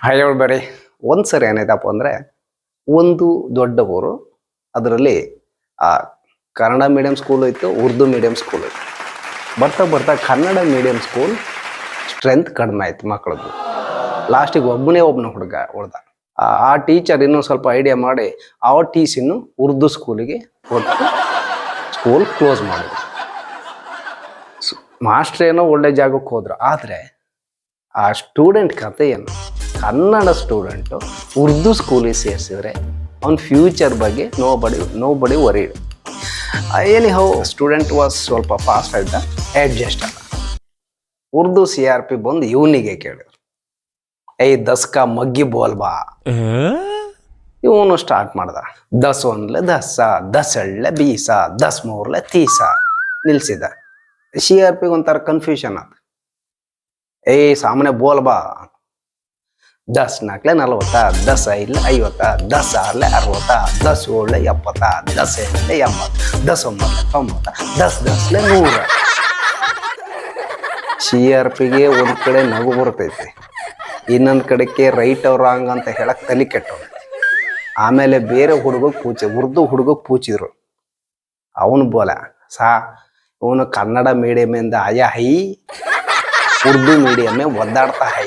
ಹೇಳ್ಬೇಡಿ. ಒಂದು ಸರಿ ಏನಾಯ್ತಪ್ಪ ಅಂದರೆ, ಒಂದು ದೊಡ್ಡ ಊರು, ಅದರಲ್ಲಿ ಆ ಕನ್ನಡ ಮೀಡಿಯಂ ಸ್ಕೂಲ್ ಇತ್ತು, ಉರ್ದು ಮೀಡಿಯಂ ಸ್ಕೂಲ್ ಇತ್ತು. ಬರ್ತಾ ಬರ್ತಾ ಕನ್ನಡ ಮೀಡಿಯಂ ಸ್ಕೂಲ್ ಸ್ಟ್ರೆಂತ್ ಕಡಿಮೆ ಆಯ್ತು ಮಕ್ಕಳದ್ದು. ಲಾಸ್ಟಿಗೆ ಒಬ್ಬನ ಹುಡುಗ ಉಳ್ದ. ಆ ಟೀಚರ್ ಇನ್ನೂ ಸ್ವಲ್ಪ ಐಡಿಯಾ ಮಾಡಿ ಆ ಟೀಸಿನ್ನು ಉರ್ದು ಸ್ಕೂಲಿಗೆ ಕೊಟ್ಟು ಸ್ಕೂಲ್ ಕ್ಲೋಸ್ ಮಾಡಿದ್ರು. ಮಾಸ್ಟರ್ ಏನೋ ಒಳ್ಳೆ ಜಾಗಕ್ಕೆ ಹೋದ್ರು. ಆದರೆ ಆ ಸ್ಟೂಡೆಂಟ್ ಕತೆ ಏನು, ಕನ್ನಡ ಸ್ಟೂಡೆಂಟು ಉರ್ದು ಸ್ಕೂಲಿಗೆ ಸೇರಿಸಿದ್ರೆ ಅವ್ನ ಫ್ಯೂಚರ್ ಬಗ್ಗೆ ನೋ ಬಡಿ worried. Any how student was ಸ್ವಲ್ಪ ಫಾಸ್ಟ್ ಆಯ್ತಾ, ಅಡ್ಜಸ್ಟ್ ಅಲ್ಲ. ಉರ್ದು CRP ಬಂದು ಇವನಿಗೆ ಕೇಳಿದ್ರು, ಏಯ್ ದಸ್ಕ ಮಗ್ಗಿ ಬೋಲ್ಬಾ. ಇವನು ಸ್ಟಾರ್ಟ್ ಮಾಡ್ದ, 10 ಒಂದ್ಲೆ 10, 10 ಎಳ್ಳೆ 20, 10 ಮೂರ್ಲೆ 30 ನಿಲ್ಸಿದ. CRP ಒಂಥರ ಕನ್ಫ್ಯೂಷನ್ ಅದು. ಏಯ್ ಸಾಮಾನ್ಯ ಬೋಲ್ಬಾ. 10 ನಾಲ್ಕಲೆ 40, 10 ಐದ್ಲೆ 50, 10 ಆರ್ಲೆ 60, 10 ಏಳ್ಲೆ 70, 10 ಎಂಟ್ಲೆ 80, 10 ಒಂಬತ್ಲೆ 90, 10 10ಲೆ 100. CRPಗೆ ಒಂದು ಕಡೆ ನಗು ಬರ್ತೈತಿ, ಇನ್ನೊಂದು ಕಡೆಗೆ ರೈಟ್ ಅವ್ರ ರಾಂಗ್ ಅಂತ ಹೇಳಕ್ ತಲೆ ಕೆಟ್ಟವ್ರು. ಆಮೇಲೆ ಬೇರೆ ಉರ್ದು ಹುಡುಗಕ್ಕೆ ಪೂಚಿದ್ರು. ಅವನು ಬೋಲ ಇವನು ಕನ್ನಡ ಮೀಡಿಯಮಿಂದ ಆಯಾ ಹೈ, ಉರ್ದು ಮೀಡಿಯಮೇ ಒದ್ದಾಡ್ತಾ ಹೈ.